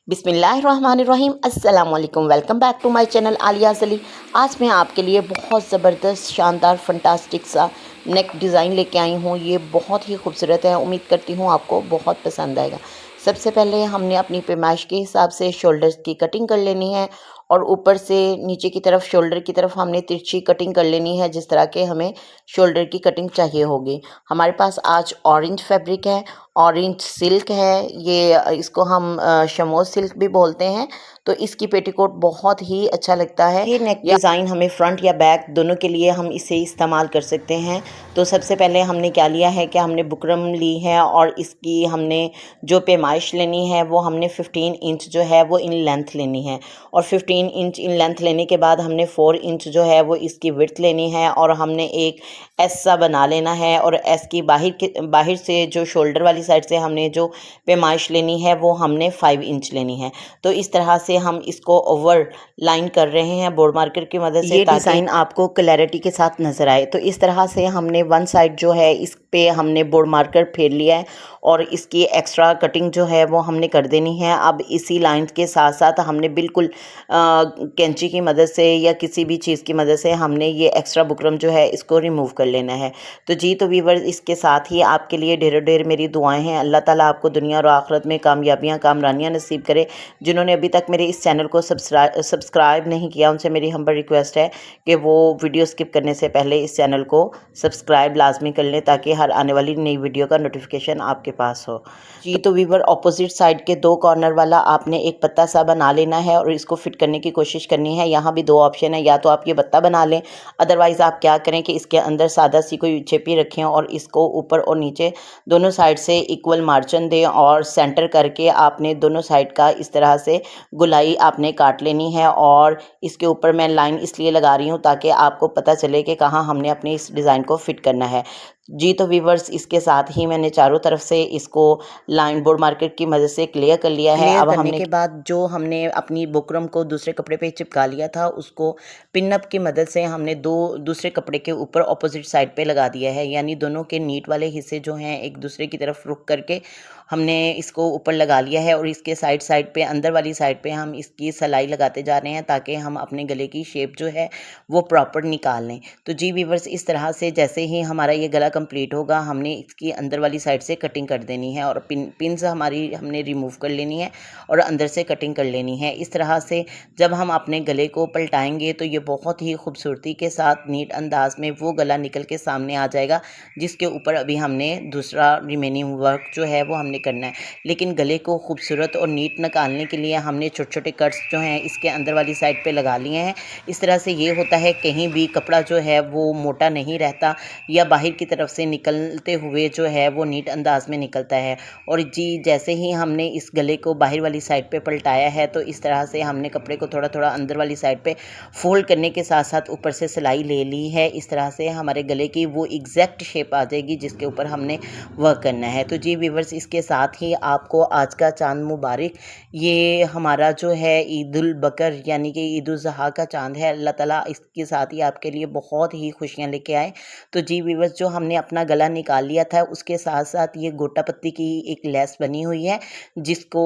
बिस्मिल्लाहिर्रहमानिर्रहीम अस्सलाम वालेकुम। Welcome back to my channel Aliyaz Ali. आज मैं आपके लिए बहुत ज़बरदस्त शानदार फंटास्टिक सा नेक डिज़ाइन लेके आई हूँ। ये बहुत ही खूबसूरत है, उम्मीद करती हूँ आपको बहुत पसंद आएगा। सबसे पहले हमने अपनी पैमाइश के हिसाब से शोल्डर्स की कटिंग कर लेनी है और ऊपर से नीचे की तरफ शोल्डर की तरफ हमने तिरछी कटिंग कर लेनी है, जिस तरह के हमें शोल्डर की कटिंग चाहिए होगी। हमारे पास आज ऑरेंज फैब्रिक है, ऑरेंज सिल्क है, ये इसको हम शमोज सिल्क भी बोलते हैं। तो इसकी पेटीकोट बहुत ही अच्छा लगता है। ये नेक डिज़ाइन हमें फ्रंट या बैक दोनों के लिए हम इसे इस्तेमाल कर सकते हैं। तो सबसे पहले हमने क्या लिया है कि हमने बुकरम ली है और इसकी हमने जो पैमाइश लेनी है वो हमने 15 इंच जो है वो इन लेंथ लेनी है और 15 इंच इन लेंथ लेने के बाद हमने 4 इंच जो है वो इसकी विड्थ लेनी है और हमने एक एस सा बना लेना है और एस की बाहर से जो शोल्डर वाली साइड से हमने जो पैमाइश लेनी है वो हमने 5 इंच लेनी है। तो इस तरह से हम इसको ओवर लाइन कर रहे हैं बोर्ड मार्कर की मदद से, ताकि डिज़ाइन आपको क्लैरिटी के साथ नज़र आए। तो इस तरह से हमने वन साइड जो है इस पे हमने बोर्ड मार्कर फेर लिया है और इसकी एक्स्ट्रा कटिंग जो है वो हमने कर देनी है। अब इसी लाइन के साथ साथ हमने बिल्कुल कैंची की मदद से या किसी भी चीज़ की मदद से हमने ये एक्स्ट्रा बुकरम जो है इसको रिमूव कर लेना है। तो जी तो व्यूअर्स, इसके साथ ही आपके लिए ढेरों ढेर मेरी दुआएं हैं। अल्लाह ताला आपको दुनिया और आखिरत में कामयाबियाँ कामरानियाँ नसीब करे। जिन्होंने अभी तक मेरे इस चैनल को सब्सक्राइब नहीं किया, उनसे मेरी हम्बल रिक्वेस्ट है कि वो वीडियो स्किप करने से पहले इस चैनल को सब्सक्राइब लाजमी कर लें, ताकि हर आने वाली नई वीडियो का नोटिफिकेशन आपके पास हो। जी तो व्यूअर, ऑपोजिट साइड के दो कॉर्नर वाला आपने एक पत्ता सा बना लेना है और इसको फिट करने की कोशिश करनी है। यहाँ भी दो ऑप्शन है, या तो आप ये पत्ता बना लें, अदरवाइज़ आप क्या करें कि इसके अंदर सादा सी कोई चेपी रखें और इसको ऊपर और नीचे दोनों साइड से इक्वल मार्जिन दें और सेंटर करके आपने दोनों साइड का इस तरह से गुलाई आपने काट लेनी है। और इसके ऊपर मैं लाइन इसलिए लगा रही हूँ ताकि आपको पता चले कि कहाँ हमने अपने इस डिज़ाइन को फिट करना है। जी तो व्यूवर्स, इसके साथ ही मैंने चारों तरफ से इसको लाइन बोर्ड मार्कर की मदद से क्लियर कर लिया है। अब करने के बाद जो हमने अपनी बुकरम को दूसरे कपड़े पे चिपका लिया था उसको पिन अप की मदद से हमने दूसरे कपड़े के ऊपर ऑपोजिट साइड पे लगा दिया है, यानी दोनों के नीट वाले हिस्से जो हैं एक दूसरे की तरफ रुख करके हमने इसको ऊपर लगा लिया है और इसके साइड पे अंदर वाली साइड पे हम इसकी सिलाई लगाते जा रहे हैं ताकि हम अपने गले की शेप जो है वो प्रॉपर निकाल लें। तो जी व्यूअर्स, इस तरह से जैसे ही हमारा ये गला कंप्लीट होगा हमने इसकी अंदर वाली साइड से कटिंग कर देनी है और पिन्स हमारी हमने रिमूव कर लेनी है और अंदर से कटिंग कर लेनी है। इस तरह से जब हम अपने गले को पलटाएंगे तो ये बहुत ही खूबसूरती के साथ नीट अंदाज में वो गला निकल के सामने आ जाएगा, जिसके ऊपर अभी हमने दूसरा रिमेनिंग वर्क जो है वो हमने करना है। लेकिन गले को खूबसूरत और नीट निकालने के लिए हमने छोटे छोटे कट्स जो हैं इसके अंदर वाली साइड पे लगा लिए हैं। इस तरह से ये होता है कहीं भी कपड़ा जो है वो मोटा नहीं रहता या बाहर की तरफ से निकलते हुए जो है वो नीट अंदाज में निकलता है। और जी जैसे ही हमने इस गले को बाहर वाली साइड पे पलटाया है तो इस तरह से हमने कपड़े को थोड़ा थोड़ा अंदर वाली साइड पे फोल्ड करने के साथ साथ ऊपर से सिलाई ले ली है। इस तरह से हमारे गले की वो एग्जैक्ट शेप आ जाएगी जिसके ऊपर हमने वर्क करना है। तो जी व्यूअर्स, इसके साथ ही आपको आज का चांद मुबारक। ये हमारा जो है ईद उल बकर यानी कि ईद उल ज़ुहा का चांद है। अल्लाह ताला इसके साथ ही आपके लिए बहुत ही खुशियाँ लेके आए। तो जी व्यूअर्स, जो हमने अपना गला निकाल लिया था उसके साथ साथ ये गोटा पत्ती की एक लेस बनी हुई है जिसको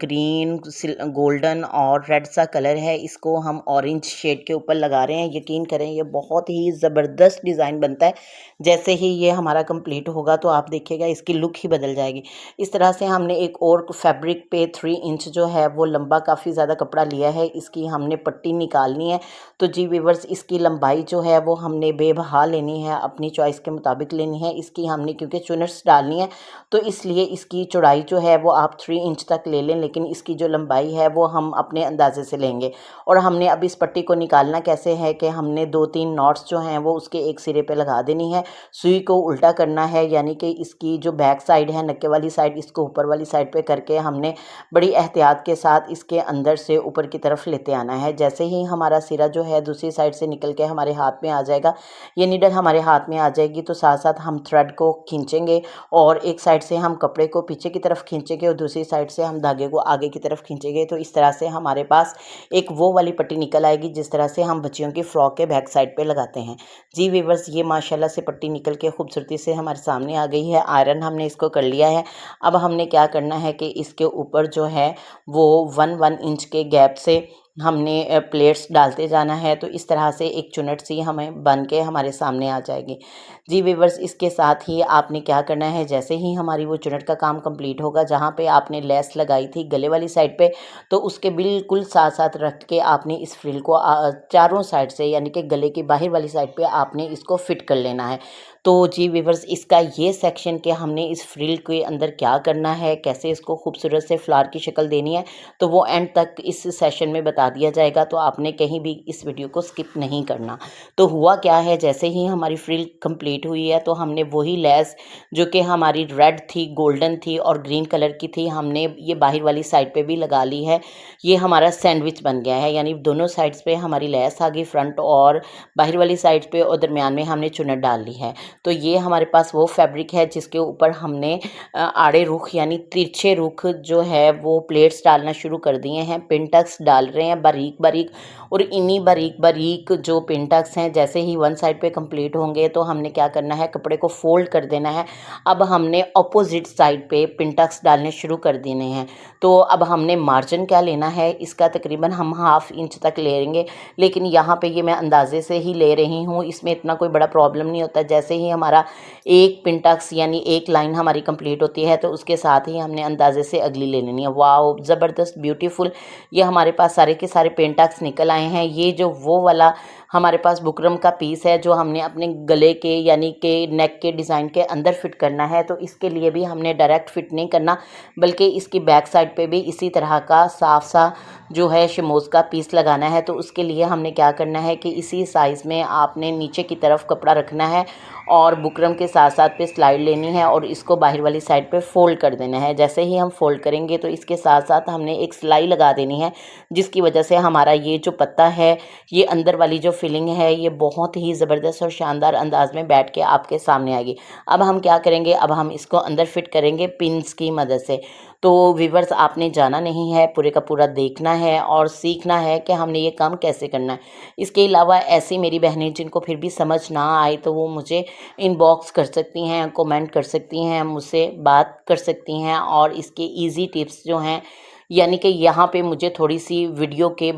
ग्रीन गोल्डन और रेड सा कलर है, इसको हम ऑरेंज शेड के ऊपर लगा रहे हैं। यकीन करें ये बहुत ही ज़बरदस्त डिज़ाइन बनता है। जैसे ही ये हमारा कंप्लीट होगा तो आप देखिएगा इसकी लुक ही बदल जाएगी। इस तरह से हमने एक और फैब्रिक पे 3 इंच जो है वो लंबा काफ़ी ज़्यादा कपड़ा लिया है, इसकी हमने पट्टी निकालनी है। तो जी व्यूअर्स, इसकी लंबाई जो है वो हमने बेबहा लेनी है, अपनी चॉइस के मुताबिक लेनी है। इसकी हमने क्योंकि चुनट्स डालनी है तो इसलिए इसकी चौड़ाई जो है वो आप 3 इंच तक ले लें, लेकिन इसकी जो लंबाई है वो हम अपने अंदाजे से लेंगे। और हमने अब इस पट्टी को निकालना कैसे है कि हमने 2-3 नॉट्स जो हैं वो उसके एक सिरे पे लगा देनी है। सुई को उल्टा करना है, यानी कि इसकी जो बैक साइड है नक्के वाली साइड, इसको ऊपर वाली साइड पे करके हमने बड़ी एहतियात के साथ इसके अंदर से ऊपर की तरफ लेते आना है। जैसे ही हमारा सिरा जो है दूसरी साइड से निकल के हमारे हाथ में आ जाएगा, ये नीडल हमारे हाथ में आ जाएगी, तो साथ साथ हम थ्रेड को खींचेंगे और एक साइड से हम कपड़े को पीछे की तरफ खींचेंगे और दूसरी साइड से हम धागे को आगे की तरफ खींचेंगे। तो इस तरह से हमारे पास एक वो वाली पट्टी निकल आएगी जिस तरह से हम बच्चियों की फ्रॉक के बैक साइड पे लगाते हैं। जी व्यूअर्स, ये माशाल्लाह से पट्टी निकल के खूबसूरती से हमारे सामने आ गई है। आयरन हमने इसको कर लिया है। अब हमने क्या करना है कि इसके ऊपर जो है वो 1 इंच के गैप से हमने प्लेट्स डालते जाना है। तो इस तरह से एक चुनट सी हमें बन के हमारे सामने आ जाएगी। जी व्यूअर्स, इसके साथ ही आपने क्या करना है, जैसे ही हमारी वो चुनट का काम कंप्लीट होगा, जहाँ पे आपने लेस लगाई थी गले वाली साइड पे, तो उसके बिल्कुल साथ साथ रख के आपने इस फ्रिल को चारों साइड से, यानी कि गले की बाहर वाली साइड पे आपने इसको फिट कर लेना है। तो जी व्यूअर्स, इसका ये सेक्शन कि हमने इस फ्रिल के अंदर क्या करना है, कैसे इसको खूबसूरत से फ्लावर की शक्ल देनी है, तो वो एंड तक इस सेशन में बता दिया जाएगा। तो आपने कहीं भी इस वीडियो को स्किप नहीं करना। तो हुआ क्या है, जैसे ही हमारी फ्रिल कंप्लीट हुई है तो हमने वही लेस जो कि हमारी रेड थी, गोल्डन थी और ग्रीन कलर की थी, हमने ये बाहर वाली साइड पे भी लगा ली है। ये हमारा सैंडविच बन गया है, यानी दोनों साइड्स पे हमारी लेस आ गई, फ्रंट और बाहर वाली साइड पे, और दरमियान में हमने चुनट डाल ली है। तो ये हमारे पास वो फैब्रिक है जिसके ऊपर हमने आड़े रुख यानी तिरछे रुख जो है वो प्लेट्स डालना शुरू कर दिए हैं। पिन-टक्स डाल रहे हैं बारीक बारीक, और इन्हीं बारीक बारीक जो पिन-टक्स हैं जैसे ही वन साइड पे कंप्लीट होंगे तो हमने क्या करना है, कपड़े को फोल्ड कर देना है। अब हमने अपोजिट साइड पे पिन-टक्स डालने शुरू कर देने हैं। तो अब हमने मार्जिन क्या लेना है, इसका तकरीबन हम 1/2 इंच तक लेंगे, लेकिन यहाँ पे ये मैं अंदाजे से ही ले रही हूँ, इसमें इतना कोई बड़ा प्रॉब्लम नहीं होता। जैसे ही हमारा एक पिन-टक्स यानी एक लाइन हमारी कंप्लीट होती है तो उसके साथ ही हमने अंदाजे से अगली ले लेनी है। वाओ, ज़बरदस्त ब्यूटीफुल, ये हमारे पास सारे के सारे पिन-टक्स निकल आए हैं। ये जो वो वाला हमारे पास बुकरम का पीस है जो हमने अपने गले के यानी कि नेक के डिज़ाइन के अंदर फिट करना है, तो इसके लिए भी हमने डायरेक्ट फिट नहीं करना, बल्कि इसकी बैक साइड पे भी इसी तरह का साफ सा जो है शमोज़ का पीस लगाना है। तो उसके लिए हमने क्या करना है कि इसी साइज़ में आपने नीचे की तरफ कपड़ा रखना है और बुकरम के साथ साथ पे स्लाइड लेनी है और इसको बाहर वाली साइड पे फोल्ड कर देना है। जैसे ही हम फोल्ड करेंगे तो इसके साथ साथ हमने एक सिलाई लगा देनी है, जिसकी वजह से हमारा ये जो पत्ता है, ये अंदर वाली जो फिलिंग है, ये बहुत ही ज़बरदस्त और शानदार अंदाज में बैठ के आपके सामने आएगी। अब हम क्या करेंगे, अब हम इसको अंदर फिट करेंगे पिन्स की मदद से। तो व्यूअर्स, आपने जाना नहीं है, पूरे का पूरा देखना है और सीखना है कि हमने ये काम कैसे करना है। इसके अलावा ऐसी मेरी बहनें जिनको फिर भी समझ ना आए तो वो मुझे इनबॉक्स कर सकती हैं, कमेंट कर सकती हैं, मुझसे बात कर सकती हैं। और इसके ईज़ी टिप्स जो हैं, यानी कि यहाँ पे मुझे थोड़ी-सी वीडियो के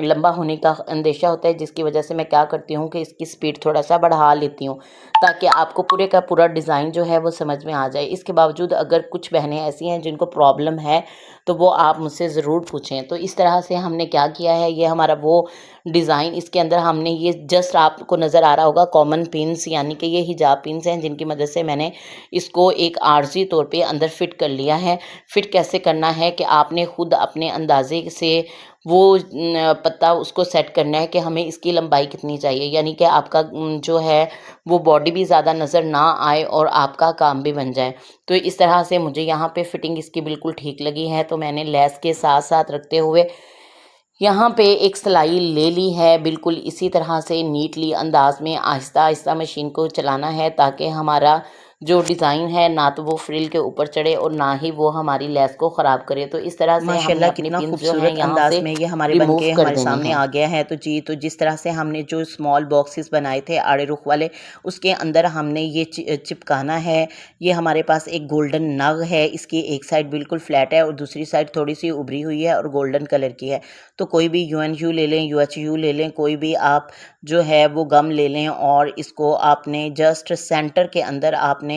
लंबा होने का अंदेशा होता है, जिसकी वजह से मैं क्या करती हूँ कि इसकी स्पीड थोड़ा-सा बढ़ा लेती हूँ, ताकि आपको पूरे का पूरा डिज़ाइन जो है वो समझ में आ जाए। इसके बावजूद अगर कुछ बहनें ऐसी हैं जिनको प्रॉब्लम है, तो वो आप मुझसे ज़रूर पूछें। तो इस तरह से हमने क्या किया है, ये हमारा वो डिज़ाइन, इसके अंदर हमने ये जस्ट आपको नज़र आ रहा होगा कॉमन पिन्स, यानी कि ये हिजाब पिन्स हैं जिनकी मदद से मैंने इसको एक आर्ज़ी तौर पे अंदर फिट कर लिया है। फिट कैसे करना है कि आपने खुद अपने अंदाज़े से वो पत्ता उसको सेट करना है कि हमें इसकी लंबाई कितनी चाहिए, यानी कि आपका जो है वो बॉडी भी ज़्यादा नज़र ना आए और आपका काम भी बन जाए। तो इस तरह से मुझे यहाँ पे फिटिंग इसकी बिल्कुल ठीक लगी है, तो मैंने लेस के साथ साथ रखते हुए यहाँ पे एक सिलाई ले ली है। बिल्कुल इसी तरह से नीटली अंदाज में आहिस्ता-आहिस्ता मशीन को चलाना है, ताकि हमारा जो डिज़ाइन है ना तो वो फ्रिल के ऊपर चढ़े और ना ही वो हमारी लेस को ख़राब करे। तो इस तरह से हमने माशाल्लाह अपनी कितना पिन्स जो हैं खूबसूरत यहाँ अंदाज से में ये हमारे बन रिमूव के कर हमारे देनी सामने है। आ गया है। तो जिस तरह से हमने जो स्मॉल बॉक्सेस बनाए थे आड़े रुख वाले, उसके अंदर हमने ये चिपकाना है। ये हमारे पास एक गोल्डन नग है, इसकी एक साइड बिल्कुल फ्लैट है और दूसरी साइड थोड़ी सी उभरी हुई है और गोल्डन कलर की है। तो कोई भी UNU ले लें, UHU ले लें, कोई भी आप जो है वो गम ले लें और इसको आपने जस्ट सेंटर के अंदर आपने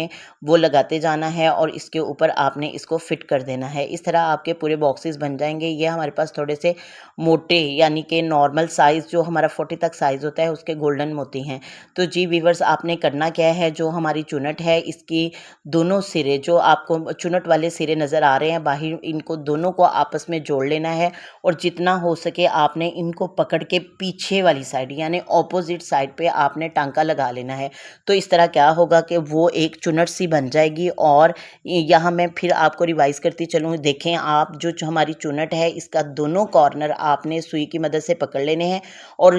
वो लगाते जाना है और इसके ऊपर आपने इसको फिट कर देना है। इस तरह आपके पूरे बॉक्सेस बन जाएंगे। ये हमारे पास थोड़े से मोटे, यानी कि नॉर्मल साइज़ जो हमारा 40 तक साइज़ होता है उसके गोल्डन मोती हैं। तो जी व्यूअर्स, आपने करना क्या है, जो हमारी चुनट है इसकी दोनों सिरे, जो आपको चुनट वाले सिरे नज़र आ रहे हैं बाहर, इनको दोनों को आपस में जोड़ लेना है और जितना हो सके आपने इनको पकड़ के पीछे वाली साइड यानी ऑपोजिट साइड पे आपने टांका लगा लेना है। तो इस तरह क्या होगा कि वो एक चुनट सी बन जाएगी। और यहाँ मैं फिर आपको रिवाइज़ करती चलूँ, देखें आप जो हमारी चुनट है इसका दोनों कॉर्नर आपने सुई की मदद से पकड़ लेने हैं और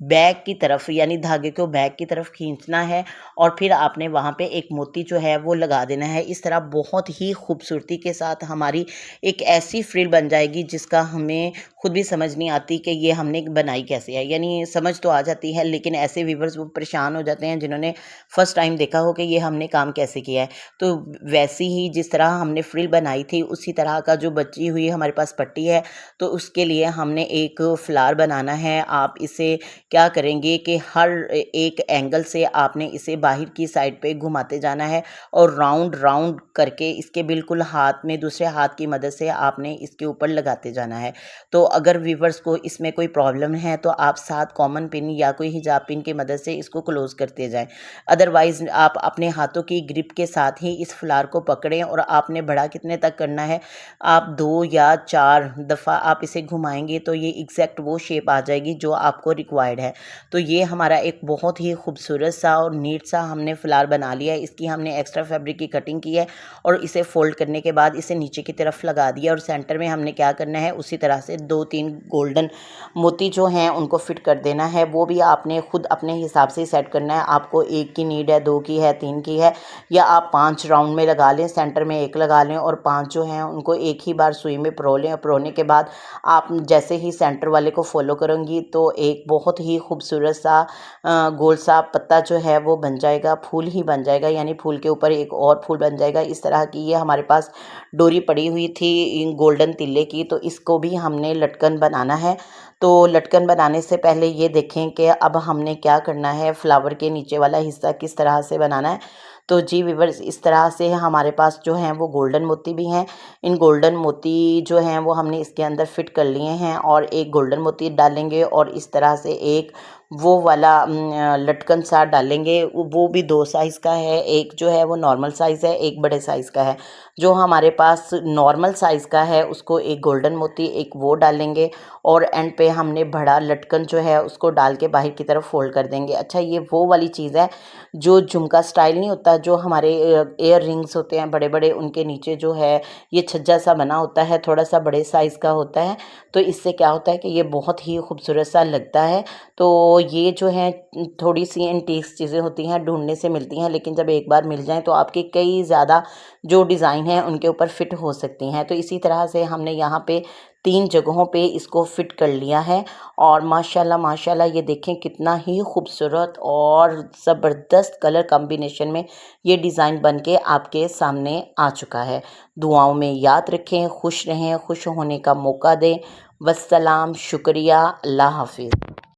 बैक की तरफ यानी धागे को बैक की तरफ खींचना है और फिर आपने वहाँ पे एक मोती जो है वो लगा देना है। इस तरह बहुत ही खूबसूरती के साथ हमारी एक ऐसी फ्रिल बन जाएगी जिसका हमें खुद भी समझ नहीं आती कि ये हमने बनाई कैसे है। यानी समझ तो आ जाती है, लेकिन ऐसे व्यूअर्स वो परेशान हो जाते हैं जिन्होंने फर्स्ट टाइम देखा हो कि ये हमने काम काम कैसे किया है। तो वैसी ही जिस तरह हमने फ्रिल बनाई थी उसी तरह का जो बची हुई हमारे पास पट्टी है, तो उसके लिए हमने एक फ्लावर बनाना है। आप इसे क्या करेंगे कि हर एक एंगल से आपने इसे बाहर की साइड पे घुमाते जाना है और राउंड राउंड करके इसके बिल्कुल हाथ में दूसरे हाथ की मदद से आपने इसके ऊपर लगाते जाना है। तो अगर व्यूवर्स को इसमें कोई प्रॉब्लम है तो आप 7 कॉमन पिन या कोई हिजाब पिन की मदद से इसको क्लोज करते जाएं। अदरवाइज आप अपने हाथों की ग्रिप के साथ ही इस फ्लावर को पकड़ें और आपने बड़ा कितने तक करना है, आप 2 या 4 दफ़ा आप इसे घुमाएंगे तो ये एग्जैक्ट वो शेप आ जाएगी जो आपको रिक्वायर्ड है। तो ये हमारा एक बहुत ही खूबसूरत सा और नीट सा हमने फ्लावर बना लिया है। इसकी हमने एक्स्ट्रा फैब्रिक की कटिंग की है और इसे फोल्ड करने के बाद इसे नीचे की तरफ लगा दिया और सेंटर में हमने क्या करना है, उसी तरह से 2-3 गोल्डन मोती जो हैं उनको फिट कर देना है। वो भी आपने खुद अपने हिसाब से सेट करना है। आपको 1 की नीड है, 2 की है, 3 की है, या आप 5 राउंड में लगा लें, सेंटर में 1 लगा लें और 5 जो हैं उनको एक ही बार सुई में परो लें। और परोने के बाद आप जैसे ही सेंटर वाले को फॉलो करेंगी तो एक बहुत ही खूबसूरत सा गोल सा पत्ता जो है वो बन जाएगा, फूल ही बन जाएगा, यानी फूल के ऊपर एक और फूल बन जाएगा। इस तरह की ये हमारे पास डोरी पड़ी हुई थी गोल्डन तिल्ले की, तो इसको भी हमने लटकन बनाना है। तो लटकन बनाने से पहले ये देखें कि अब हमने क्या करना है, फ्लावर के नीचे वाला हिस्सा किस तरह से बनाना है। तो जी व्यूअर्स, इस तरह से हमारे पास जो हैं वो गोल्डन मोती भी हैं। इन गोल्डन मोती जो हैं वो हमने इसके अंदर फिट कर लिए हैं और एक गोल्डन मोती डालेंगे और इस तरह से एक वो वाला लटकन सा डालेंगे। वो भी 2 साइज़ का है, एक जो है वो नॉर्मल साइज़ है, एक बड़े साइज़ का है। जो हमारे पास नॉर्मल साइज़ का है उसको एक गोल्डन मोती एक वो डालेंगे और एंड पे हमने बड़ा लटकन जो है उसको डाल के बाहर की तरफ फोल्ड कर देंगे। अच्छा, ये वो वाली चीज़ है जो झुमका स्टाइल नहीं होता, जो हमारे एयर रिंग्स होते हैं बड़े बड़े, उनके नीचे जो है ये छज्जा सा बना होता है, थोड़ा सा बड़े साइज़ का होता है। तो इससे क्या होता है कि ये बहुत ही खूबसूरत सा लगता है। तो ये जो है थोड़ी सी एंटीक चीज़ें होती हैं, ढूंढने से मिलती हैं, लेकिन जब एक बार मिल जाएं तो आपके कई ज़्यादा जो डिज़ाइन हैं उनके ऊपर फिट हो सकती हैं। तो इसी तरह से हमने यहाँ पे 3 जगहों पे इसको फिट कर लिया है और माशाल्लाह माशाल्लाह ये देखें कितना ही खूबसूरत और ज़बरदस्त कलर कॉम्बिनेशन में ये डिज़ाइन बन के आपके सामने आ चुका है। दुआओं में याद रखें, खुश रहें, खुश होने का मौका दें। वस्सलाम, शुक्रिया, अल्लाह हाफिज़।